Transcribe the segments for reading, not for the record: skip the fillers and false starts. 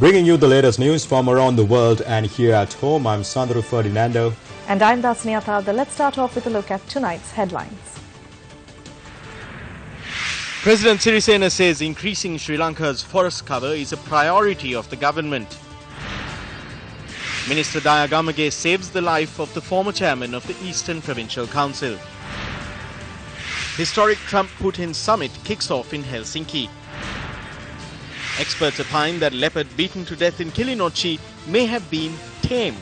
Bringing you the latest news from around the world and here at home, I'm Sandro Ferdinando. And I'm Dasni Athavda. Let's start off with a look at tonight's headlines. President Sirisena says increasing Sri Lanka's forest cover is a priority of the government. Minister Daya Gamage saves the life of the former chairman of the Eastern Provincial Council. Historic Trump-Putin summit kicks off in Helsinki. Experts opine that leopard beaten to death in Kilinochchi may have been tame.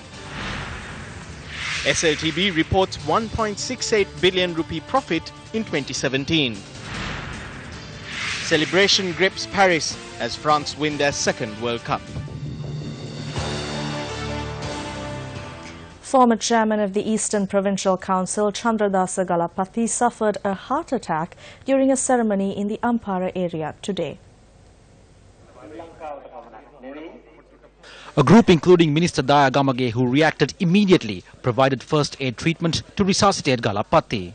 SLTB reports 1.68 billion rupee profit in 2017. Celebration grips Paris as France win their second World Cup. Former chairman of the Eastern Provincial Council, Chandradasa Galapathy, suffered a heart attack during a ceremony in the Ampara area today. A group including Minister Daya Gamage, who reacted immediately, provided first aid treatment to resuscitate Galapathy.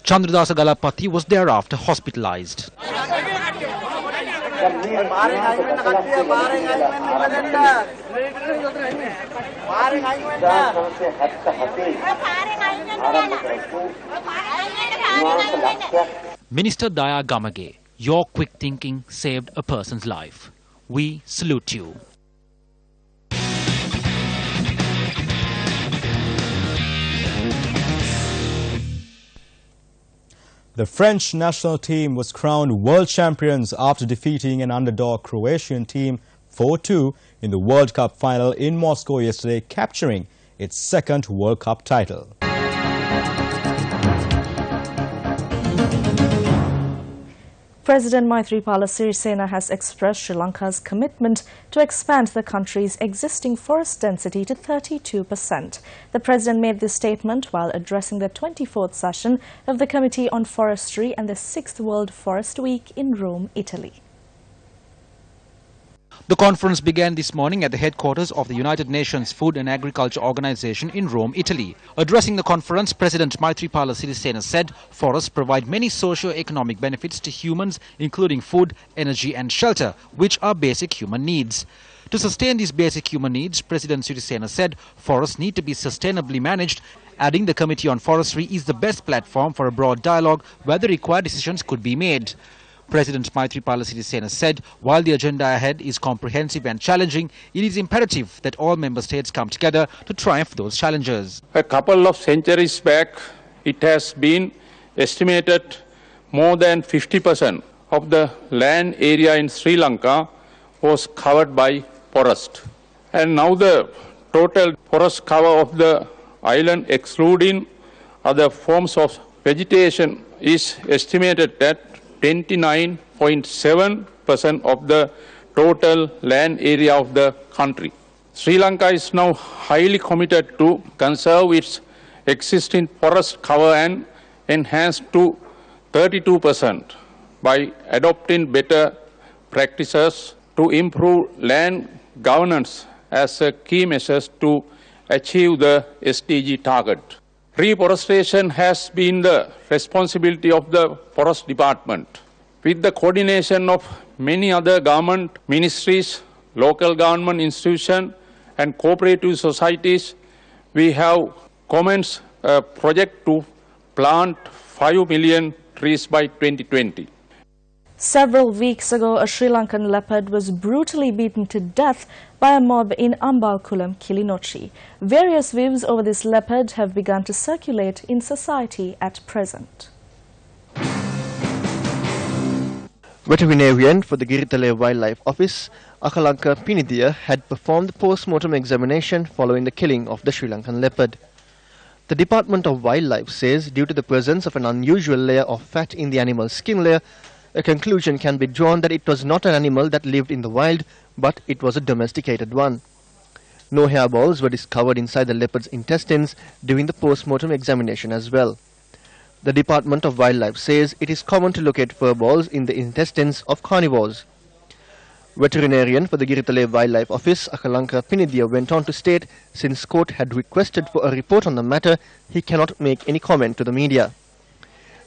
Chandradasa Galapathy was thereafter hospitalized. Minister Daya Gamage, your quick thinking saved a person's life. We salute you. The French national team was crowned world champions after defeating an underdog Croatian team 4-2 in the World Cup final in Moscow yesterday, capturing its second World Cup title. President Maithripala Sirisena has expressed Sri Lanka's commitment to expand the country's existing forest density to 32%. The president made this statement while addressing the 24th session of the Committee on Forestry and the 6th World Forest Week in Rome, Italy. The conference began this morning at the headquarters of the United Nations Food and Agriculture Organization in Rome, Italy. Addressing the conference, President Maithripala Sirisena said forests provide many socio-economic benefits to humans, including food, energy and shelter, which are basic human needs. To sustain these basic human needs, President Sirisena said forests need to be sustainably managed, adding the Committee on Forestry is the best platform for a broad dialogue where the required decisions could be made. President Maithripala Sirisena said, while the agenda ahead is comprehensive and challenging, it is imperative that all member states come together to triumph those challenges. A couple of centuries back, it has been estimated more than 50% of the land area in Sri Lanka was covered by forest. And now the total forest cover of the island, excluding other forms of vegetation, is estimated at 29.7% of the total land area of the country. Sri Lanka is now highly committed to conserve its existing forest cover and enhance to 32% by adopting better practices to improve land governance as a key measure to achieve the SDG target. Reforestation has been the responsibility of the Forest Department. With the coordination of many other government ministries, local government institutions and cooperative societies, we have commenced a project to plant 5 million trees by 2020. Several weeks ago, a Sri Lankan leopard was brutally beaten to death by a mob in Ambalkulam, Kilinochchi. Various views over this leopard have begun to circulate in society at present. Veterinarian for the Giritale Wildlife Office, Lanka Pinidya, had performed the post-mortem examination following the killing of the Sri Lankan leopard. The Department of Wildlife says due to the presence of an unusual layer of fat in the animal's skin layer, a conclusion can be drawn that it was not an animal that lived in the wild, but it was a domesticated one. No hairballs were discovered inside the leopard's intestines during the post-mortem examination as well. The Department of Wildlife says it is common to locate fur balls in the intestines of carnivores. Veterinarian for the Giritale Wildlife Office, Lanka Pinidya, went on to state since court had requested for a report on the matter, he cannot make any comment to the media.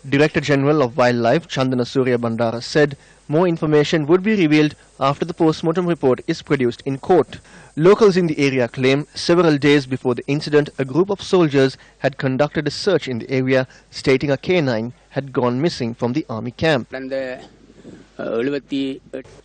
Director General of Wildlife, Chandana Surya Bandara, said more information would be revealed after the post-mortem report is produced in court. Locals in the area claim several days before the incident, a group of soldiers had conducted a search in the area, stating a canine had gone missing from the army camp.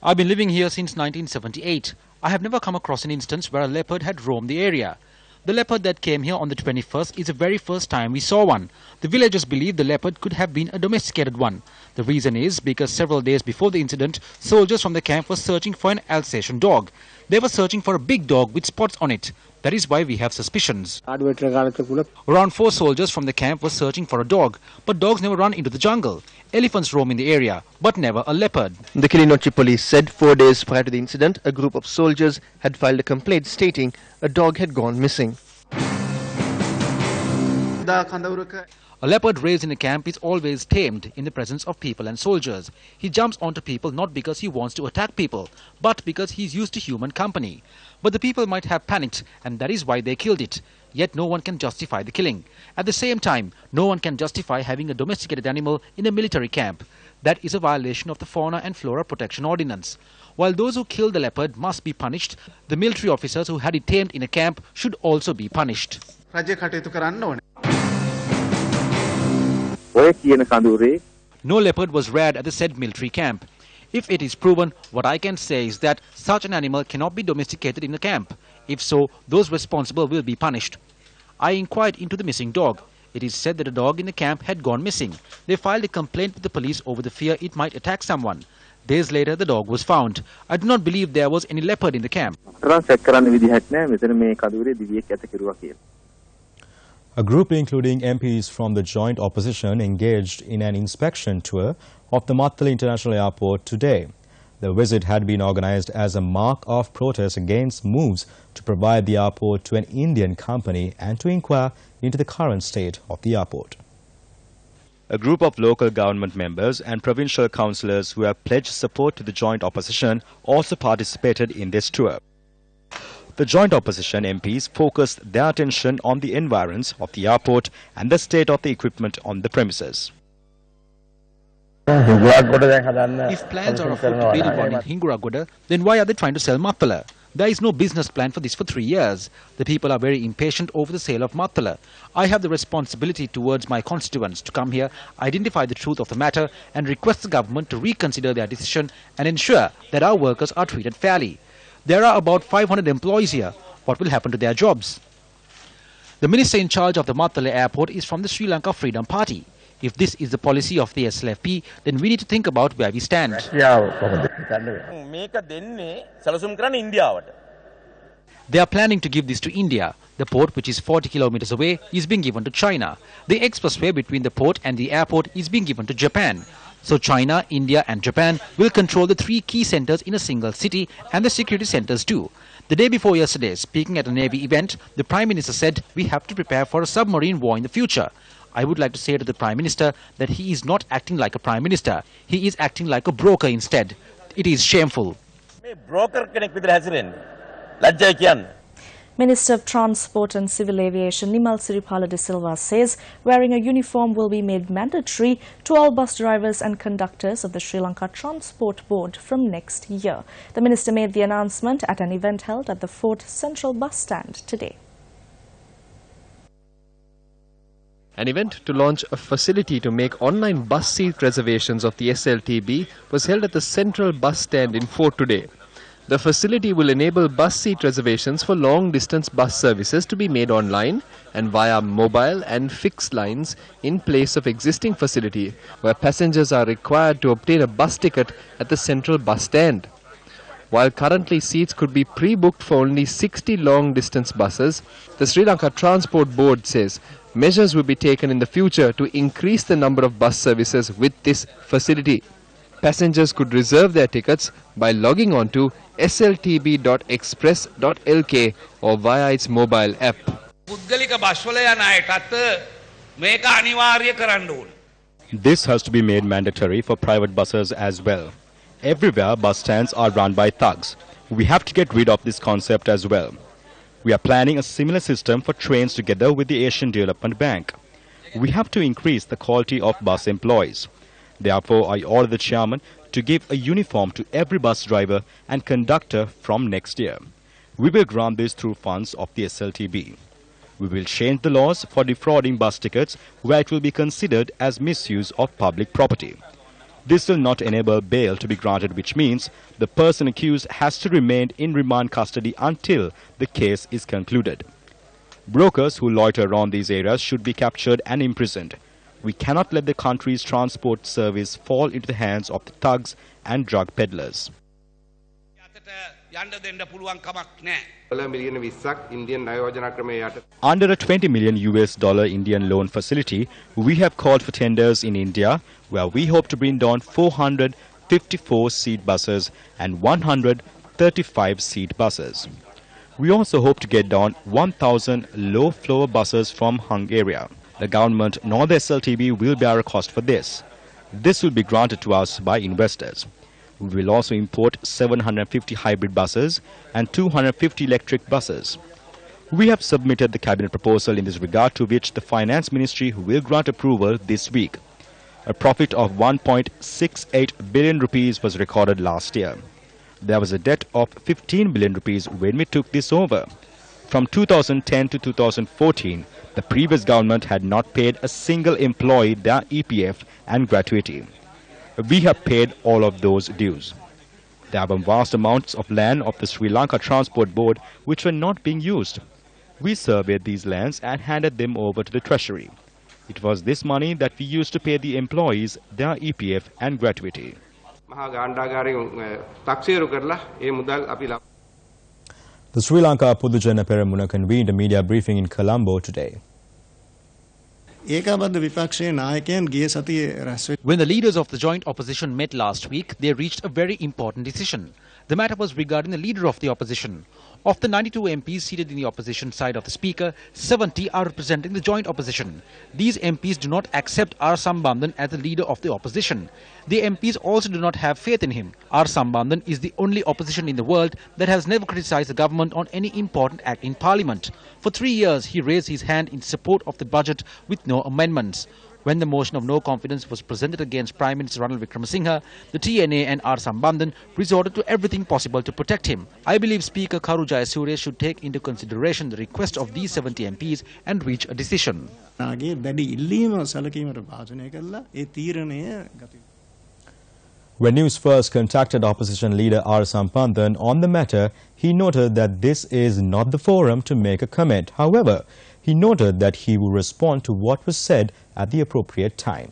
I've been living here since 1978. I have never come across an instance where a leopard had roamed the area. The leopard that came here on the 21st is the very first time we saw one. The villagers believe the leopard could have been a domesticated one. The reason is because several days before the incident, soldiers from the camp were searching for an Alsatian dog. They were searching for a big dog with spots on it. That is why we have suspicions. Around 4 soldiers from the camp were searching for a dog, but dogs never run into the jungle. Elephants roam in the area, but never a leopard. The Kilinochchi police said 4 days prior to the incident, a group of soldiers had filed a complaint stating a dog had gone missing. A leopard raised in a camp is always tamed in the presence of people and soldiers. He jumps onto people not because he wants to attack people, but because he is used to human company. But the people might have panicked, and that is why they killed it. Yet no one can justify the killing. At the same time, no one can justify having a domesticated animal in a military camp. That is a violation of the Fauna and Flora Protection Ordinance. While those who killed the leopard must be punished, the military officers who had it tamed in a camp should also be punished. No leopard was reared at the said military camp. If it is proven, what I can say is that such an animal cannot be domesticated in a camp. If so, those responsible will be punished. I inquired into the missing dog. It is said that a dog in the camp had gone missing. They filed a complaint with the police over the fear it might attack someone. Days later, the dog was found. I do not believe there was any leopard in the camp. A group including MPs from the joint opposition engaged in an inspection tour of the Mattala International Airport today. The visit had been organized as a mark of protest against moves to provide the airport to an Indian company and to inquire into the current state of the airport. A group of local government members and provincial councillors who have pledged support to the joint opposition also participated in this tour. The joint opposition MPs focused their attention on the environs of the airport and the state of the equipment on the premises. If plans are afoot to build one in Hinguragoda, then why are they trying to sell Mattala? There is no business plan for this for 3 years. The people are very impatient over the sale of Mattala. I have the responsibility towards my constituents to come here, identify the truth of the matter and request the government to reconsider their decision and ensure that our workers are treated fairly. There are about 500 employees here. What will happen to their jobs? The minister in charge of the Mattala airport is from the Sri Lanka Freedom Party. If this is the policy of the SLFP, then we need to think about where we stand. They are planning to give this to India. The port, which is 40 kilometers away, is being given to China. The expressway between the port and the airport is being given to Japan. So China, India and Japan will control the 3 key centers in a single city and the security centers too. The day before yesterday, speaking at a Navy event, the Prime Minister said we have to prepare for a submarine war in the future. I would like to say to the Prime Minister that he is not acting like a Prime Minister. He is acting like a broker instead. It is shameful. Minister of Transport and Civil Aviation Nimal Siripala de Silva says wearing a uniform will be made mandatory to all bus drivers and conductors of the Sri Lanka Transport Board from next year. The minister made the announcement at an event held at the Fort Central bus stand today. An event to launch a facility to make online bus seat reservations of the SLTB was held at the Central bus stand in Fort today. The facility will enable bus seat reservations for long-distance bus services to be made online and via mobile and fixed lines in place of existing facility where passengers are required to obtain a bus ticket at the central bus stand. While currently seats could be pre-booked for only 60 long-distance buses, the Sri Lanka Transport Board says measures will be taken in the future to increase the number of bus services with this facility. Passengers could reserve their tickets by logging on to sltb.express.lk or via its mobile app. This has to be made mandatory for private buses as well. Everywhere bus stands are run by thugs. We have to get rid of this concept as well. We are planning a similar system for trains together with the Asian Development Bank. We have to increase the quality of bus employees. Therefore, I order the chairman to give a uniform to every bus driver and conductor from next year. We will grant this through funds of the SLTB. We will change the laws for defrauding bus tickets where it will be considered as misuse of public property. This will not enable bail to be granted, which means the person accused has to remain in remand custody until the case is concluded. Brokers who loiter around these areas should be captured and imprisoned. We cannot let the country's transport service fall into the hands of the thugs and drug peddlers. Under a $20 million Indian loan facility, we have called for tenders in India, where we hope to bring down 454 seat buses and 135 seat buses. We also hope to get down 1,000 low-floor buses from Hungary. The government nor the SLTB will bear a cost for this. This will be granted to us by investors. We will also import 750 hybrid buses and 250 electric buses. We have submitted the cabinet proposal in this regard, to which the Finance Ministry will grant approval this week. A profit of 1.68 billion rupees was recorded last year. There was a debt of 15 billion rupees when we took this over. From 2010 to 2014, the previous government had not paid a single employee their EPF and gratuity. We have paid all of those dues. There were vast amounts of land of the Sri Lanka Transport Board which were not being used. We surveyed these lands and handed them over to the Treasury. It was this money that we used to pay the employees their EPF and gratuity. The Sri Lanka Pudujana Peramuna convened a media briefing in Colombo today. When the leaders of the joint opposition met last week, they reached a very important decision. The matter was regarding the leader of the opposition. Of the 92 MPs seated in the opposition side of the speaker, 70 are representing the joint opposition. These MPs do not accept R. Sambandhan as the leader of the opposition. The MPs also do not have faith in him. R. Sambandhan is the only opposition in the world that has never criticized the government on any important act in parliament. For 3 years, he raised his hand in support of the budget with no amendments. When the motion of no confidence was presented against Prime Minister Ranil Wickremesinghe, the TNA and R. Sambandhan resorted to everything possible to protect him. I believe Speaker Karu Jayasuriya should take into consideration the request of these 70 MPs and reach a decision. When Newsfirst contacted opposition leader R. Sambandhan on the matter, he noted that this is not the forum to make a comment. However, he noted that he will respond to what was said at the appropriate time.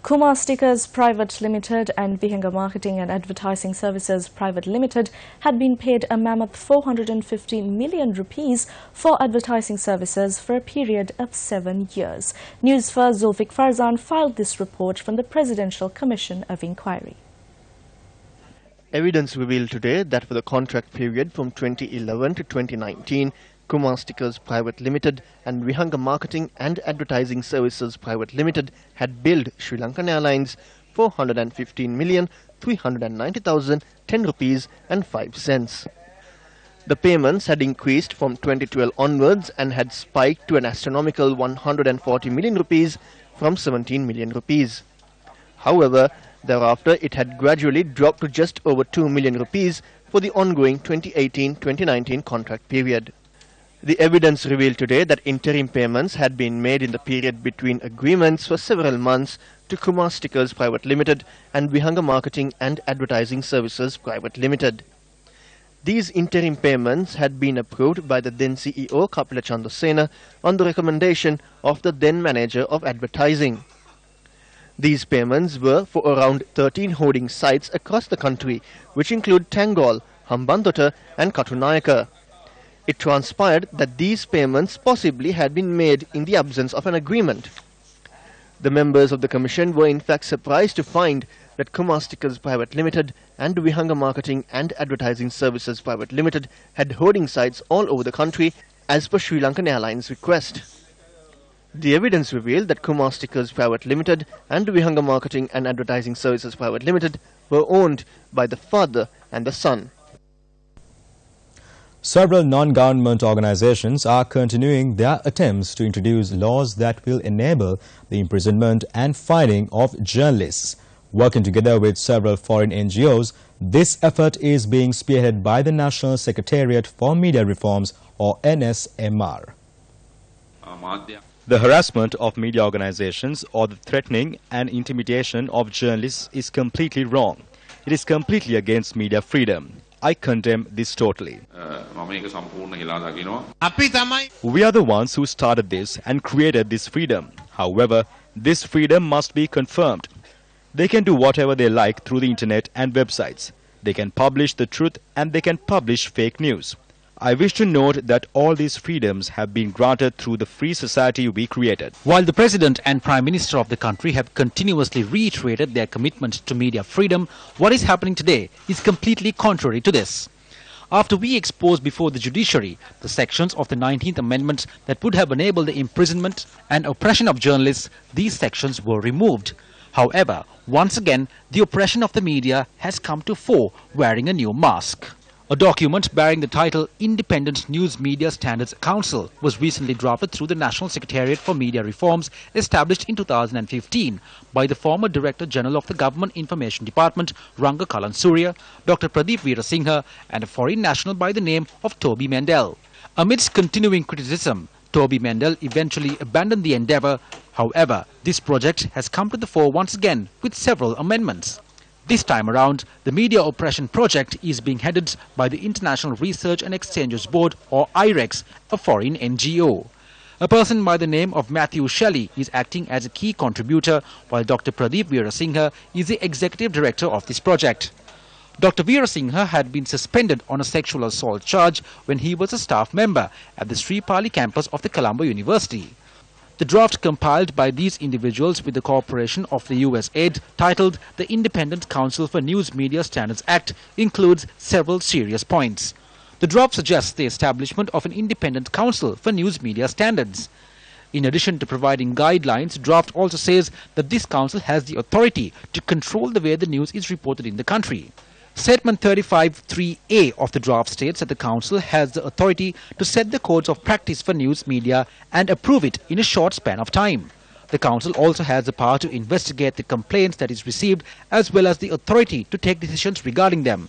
Kumar Stickers Private Limited and Vihanga Marketing and Advertising Services Private Limited had been paid a mammoth 450 million rupees for advertising services for a period of 7 years. Newsfirst Zulfiq Farzan filed this report from the Presidential Commission of Inquiry. Evidence revealed today that for the contract period from 2011 to 2019, Kumar Stickers Private Limited and Vihanga Marketing and Advertising Services Private Limited had billed Sri Lankan Airlines 415,390,010 rupees and 5 cents. The payments had increased from 2012 onwards and had spiked to an astronomical 140 million rupees from 17 million rupees. However, thereafter it had gradually dropped to just over 2 million rupees for the ongoing 2018-2019 contract period. The evidence revealed today that interim payments had been made in the period between agreements for several months to Kumar Stickers Private Limited and Vihanga Marketing and Advertising Services Private Limited. These interim payments had been approved by the then CEO Kapila Chandrasena on the recommendation of the then manager of advertising. These payments were for around 13 hoarding sites across the country, which include Tangol, Hambantota and Katunayaka. It transpired that these payments possibly had been made in the absence of an agreement. The members of the commission were in fact surprised to find that Kumar Stickers Private Limited and Vihanga Marketing and Advertising Services Private Limited had hoarding sites all over the country as per Sri Lankan Airlines request. The evidence revealed that Kumar Stickers Private Limited and Vihanga Marketing and Advertising Services Private Limited were owned by the father and the son. Several non-government organizations are continuing their attempts to introduce laws that will enable the imprisonment and fining of journalists. Working together with several foreign NGOs, this effort is being spearheaded by the National Secretariat for Media Reforms, or NSMR. The harassment of media organizations or the threatening and intimidation of journalists is completely wrong. It is completely against media freedom. I condemn this totally. We are the ones who started this and created this freedom. However, this freedom must be confirmed. They can do whatever they like through the internet and websites. They can publish the truth and they can publish fake news. I wish to note that all these freedoms have been granted through the free society we created. While the President and Prime Minister of the country have continuously reiterated their commitment to media freedom, what is happening today is completely contrary to this. After we exposed before the judiciary the sections of the 19th Amendment that would have enabled the imprisonment and oppression of journalists, these sections were removed. However, once again, the oppression of the media has come to fore wearing a new mask. A document bearing the title Independent News Media Standards Council was recently drafted through the National Secretariat for Media Reforms, established in 2015 by the former Director General of the Government Information Department, Ranga Kalansurya, Dr. Pradeep Veerasinghe, and a foreign national by the name of Toby Mendel. Amidst continuing criticism, Toby Mendel eventually abandoned the endeavour. However, this project has come to the fore once again with several amendments. This time around, the Media Oppression Project is being headed by the International Research and Exchanges Board, or IREX, a foreign NGO. A person by the name of Matthew Shelley is acting as a key contributor, while Dr. Pradeep Veerasinghe is the executive director of this project. Dr. Veerasinghe had been suspended on a sexual assault charge when he was a staff member at the Sri Pali campus of the Colombo University. The draft compiled by these individuals with the cooperation of the US aid, titled the Independent Council for News Media Standards Act, includes several serious points. The draft suggests the establishment of an independent council for news media standards. In addition to providing guidelines, the draft also says that this council has the authority to control the way the news is reported in the country. Statement 35.3a of the draft states that the Council has the authority to set the codes of practice for news media and approve it in a short span of time. The Council also has the power to investigate the complaints that is received, as well as the authority to take decisions regarding them.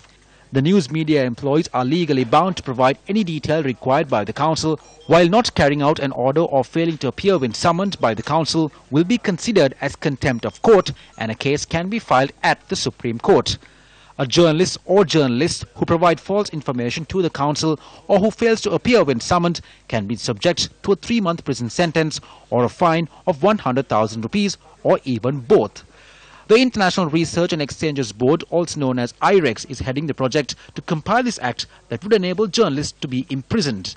The news media employees are legally bound to provide any detail required by the Council, while not carrying out an order or failing to appear when summoned by the Council will be considered as contempt of court, and a case can be filed at the Supreme Court. A journalist or journalists who provide false information to the Council or who fails to appear when summoned can be subject to a 3-month prison sentence or a fine of 100,000 rupees, or even both. The International Research and Exchanges Board, also known as IREX, is heading the project to compile this act that would enable journalists to be imprisoned.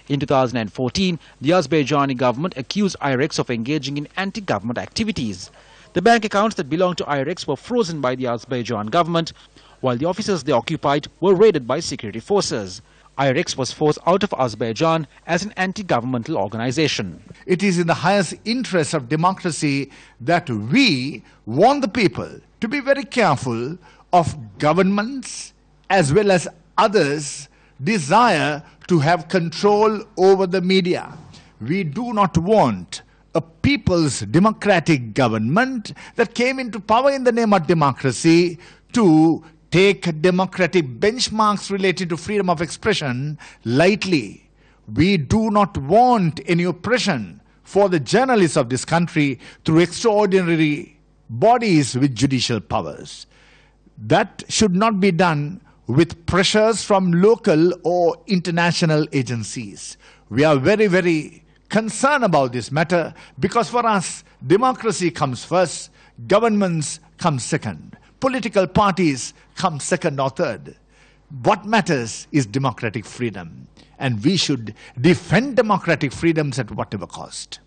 In 2014, the Azerbaijani government accused IREX of engaging in anti-government activities. The bank accounts that belonged to IREX were frozen by the Azerbaijan government, while the offices they occupied were raided by security forces. IREX was forced out of Azerbaijan as an anti-governmental organization. It is in the highest interest of democracy that we want the people to be very careful of governments as well as others' desire to have control over the media. We do not want a people's democratic government that came into power in the name of democracy to take democratic benchmarks related to freedom of expression lightly. We do not want any oppression for the journalists of this country through extraordinary bodies with judicial powers. That should not be done with pressures from local or international agencies. We are very, very concerned about this matter because for us, democracy comes first, governments come second, political parties come second or third. What matters is democratic freedom, and we should defend democratic freedoms at whatever cost.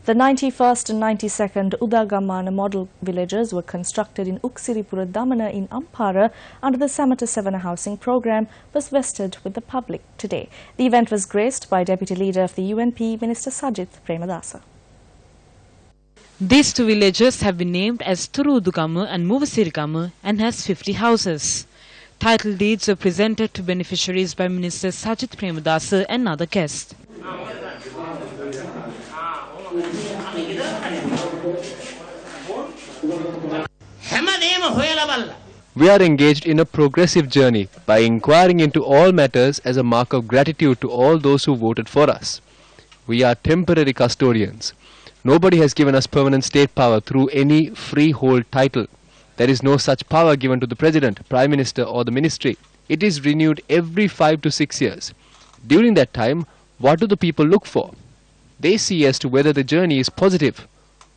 The 91st and 92nd Udagamana model villages were constructed in Uksiripura Damana in Ampara under the Samata Sevana housing program was vested with the public today. The event was graced by Deputy Leader of the UNP, Minister Sajith Premadasa. These two villages have been named as Turudugama and Muvasirigama and has 50 houses. Title deeds were presented to beneficiaries by Minister Sajith Premadasa and other guests. We are engaged in a progressive journey by inquiring into all matters as a mark of gratitude to all those who voted for us. We are temporary custodians. Nobody has given us permanent state power through any freehold title. There is no such power given to the President, Prime Minister or the Ministry. It is renewed every 5 to 6 years. During that time, what do the people look for? They see as to whether the journey is positive.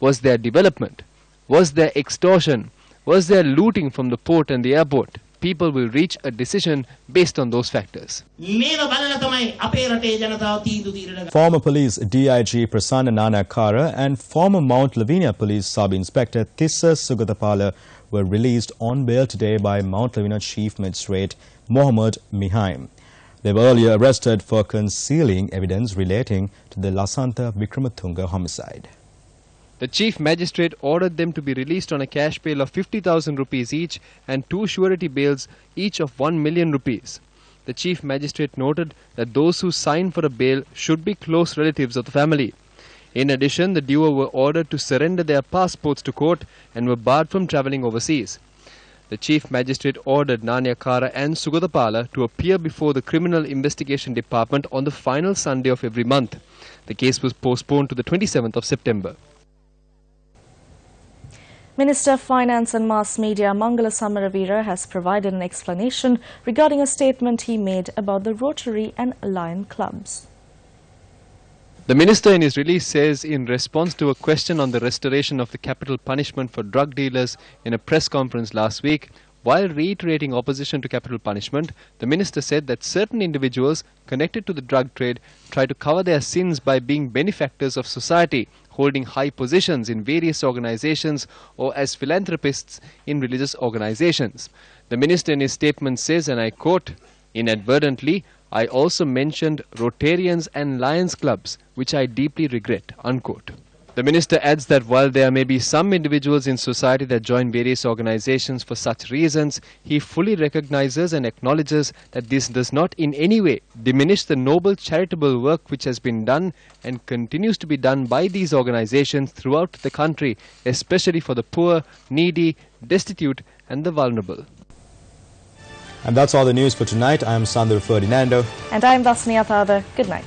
Was there development? Was there extortion? Was there looting from the port and the airport? People will reach a decision based on those factors. Former police DIG Prasanna Nanakara and former Mount Lavinia Police Sub-Inspector Tissa Sugatapala were released on bail today by Mount Lavinia Chief Magistrate Mohammad Mihaim. They were earlier arrested for concealing evidence relating to the Lasantha Vikramatunga homicide. The Chief Magistrate ordered them to be released on a cash bail of 50,000 rupees each and 2 surety bails each of 1 million rupees. The Chief Magistrate noted that those who sign for a bail should be close relatives of the family. In addition, the duo were ordered to surrender their passports to court and were barred from travelling overseas. The Chief Magistrate ordered Nanyakara and Sugatapala to appear before the Criminal Investigation Department on the final Sunday of every month. The case was postponed to the 27th of September. Minister of Finance and Mass Media Mangala Samaravira has provided an explanation regarding a statement he made about the Rotary and Lion clubs. The minister in his release says in response to a question on the restoration of the capital punishment for drug dealers in a press conference last week, while reiterating opposition to capital punishment, the minister said that certain individuals connected to the drug trade try to cover their sins by being benefactors of society, holding high positions in various organizations or as philanthropists in religious organizations. The minister in his statement says, and I quote, "Inadvertently, I also mentioned Rotarians and Lions clubs, which I deeply regret," unquote. The minister adds that while there may be some individuals in society that join various organizations for such reasons, he fully recognizes and acknowledges that this does not in any way diminish the noble charitable work which has been done and continues to be done by these organizations throughout the country, especially for the poor, needy, destitute and the vulnerable. And that's all the news for tonight. I am Sandhu Ferdinando. And I am Dasni Athada. Good night.